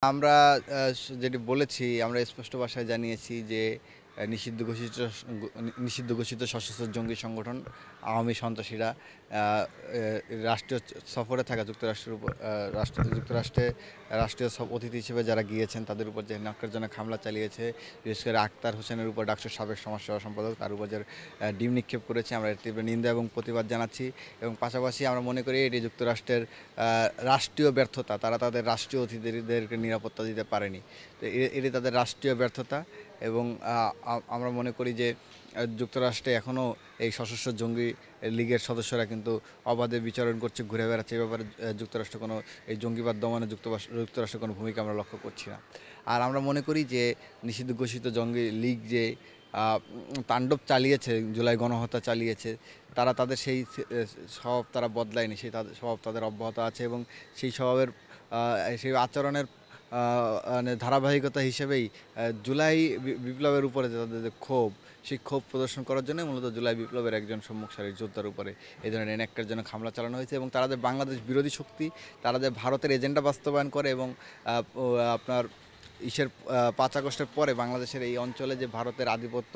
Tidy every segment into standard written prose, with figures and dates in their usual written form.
আমরা যেটি বলেছি, আমরা স্পষ্ট ভাষায় জানিয়েছি যে নিষিদ্ধ ঘোষিত সশস্ত্র জঙ্গি সংগঠন আওয়ামী সন্ত্রাসীরা রাষ্ট্রীয় সফরে থাকা যুক্তরাষ্ট্রে রাষ্ট্রীয় অতিথি হিসেবে যারা গিয়েছেন তাদের উপর যে ন্যাক্কারজনক হামলা চালিয়েছে, বিশেষ করে আক্তার হোসেনের উপর ডাকসুর সাবেক সমাজসেবা সম্পাদক তার উপর যে ডিম নিক্ষেপ করেছে, আমরা এর তীব্র নিন্দা এবং প্রতিবাদ জানাচ্ছি। এবং পাশাপাশি আমরা মনে করি এটি যুক্তরাষ্ট্রের রাষ্ট্রীয় ব্যর্থতা, তারা তাদের রাষ্ট্রীয় অতিথিদেরকে নিরাপত্তা দিতে পারেনি। তো এটি তাদের রাষ্ট্রীয় ব্যর্থতা। এবং আমরা মনে করি যে যুক্তরাষ্ট্রে এখনও এই সশস্ত্র জঙ্গি লীগের সদস্যরা কিন্তু অবাধে বিচরণ করছে, ঘুরে বেড়াচ্ছে। এ ব্যাপারে যুক্তরাষ্ট্র কোনো এই জঙ্গিবাদ দমনে যুক্তরাষ্ট্রের কোনো ভূমিকা আমরা লক্ষ্য করছি না। আর আমরা মনে করি যে নিষিদ্ধ ঘোষিত জঙ্গি লীগ যে তাণ্ডব চালিয়েছে, জুলাই গণহত্যা চালিয়েছে, তারা তাদের সেই স্বভাব তারা বদলায়নি, সেই তাদের স্বভাব তাদের অব্যাহত আছে। এবং সেই স্বভাবের সেই আচরণের মানে ধারাবাহিকতা হিসেবেই জুলাই বিপ্লবের উপরে যে তাদের যে ক্ষোভ, সেই ক্ষোভ প্রদর্শন করার জন্য মূলত জুলাই বিপ্লবের একজন সম্মুখ সারির যোদ্ধার উপরে এই ধরনের ন্যাক্কারজনক হামলা চালানো হয়েছে। এবং তারা যে বাংলাদেশ বিরোধী শক্তি, তারা যে ভারতের এজেন্ডা বাস্তবায়ন করে এবং আপনার 5 আগস্টের পরে বাংলাদেশের এই অঞ্চলে যে ভারতের আধিপত্য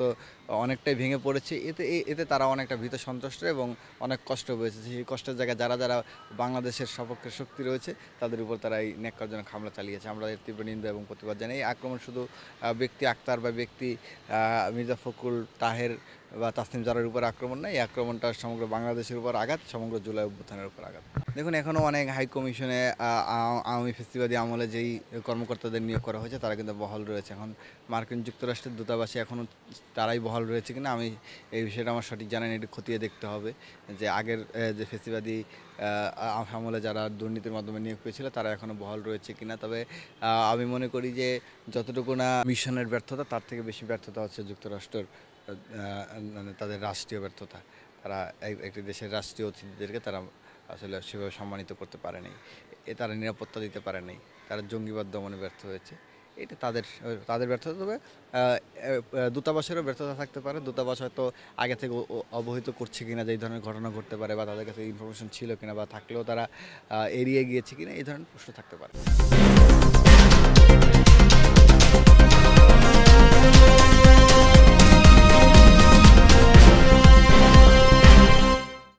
অনেকটাই ভেঙে পড়েছে, এতে তারা অনেকটা ভীত সন্ত্রস্ত এবং অনেক কষ্ট পেয়েছে। সেই কষ্টের জায়গায় যারা যারা বাংলাদেশের সপক্ষে শক্তি রয়েছে তাদের উপর তারা এই ন্যাক্কারজনক হামলা চালিয়েছে। আমরা এর তীব্র নিন্দা এবং প্রতিবাদ জানাই। এই আক্রমণ শুধু ব্যক্তি আক্তার বা ব্যক্তি মির্জা ফখরুল, তাহের বা তাসনিম জারার উপর আক্রমণ নয়, এই আক্রমণটা সমগ্র বাংলাদেশের উপর আঘাত, সমগ্র জুলাই অভ্যুত্থানের উপর আঘাত। দেখুন, এখনও অনেক হাই কমিশনে আওয়ামী ফেসিবাদী আমলে যেই কর্মকর্তাদের নিয়োগ করা হয়েছে তারা কিন্তু বহাল রয়েছে। এখন মার্কিন যুক্তরাষ্ট্রের দূতাবাসে এখনও তারাই বহাল রয়েছে কিনা আমি এই বিষয়টা আমার সঠিক জানি না, এটি খতিয়ে দেখতে হবে যে আগের যে ফেসিবাদী আমলে যারা দুর্নীতির মাধ্যমে নিয়োগ পেয়েছিল তারা এখনও বহাল রয়েছে কিনা। তবে আমি মনে করি যে যতটুকু না মিশনের ব্যর্থতা, তার থেকে বেশি ব্যর্থতা হচ্ছে যুক্তরাষ্ট্রের মানে তাদের রাষ্ট্রীয় ব্যর্থতা। তারা একটি দেশের রাষ্ট্রীয় অতিথিদেরকে তারা আসলে সেভাবে সম্মানিত করতে পারেনি, তারা নিরাপত্তা দিতে পারেনি, তারা জঙ্গিবাদ দমনে ব্যর্থ হয়েছে। এটা তাদের তাদের ব্যর্থতা। তবে দূতাবাসেরও ব্যর্থতা থাকতে পারে। দূতাবাস হয়তো আগে থেকে অবহিত করছে কিনা যে এই ধরনের ঘটনা ঘটতে পারে, বা তাদের কাছে ইনফরমেশন ছিল কিনা, বা থাকলেও তারা এড়িয়ে গিয়েছে কিনা, এই ধরনের প্রশ্ন থাকতে পারে।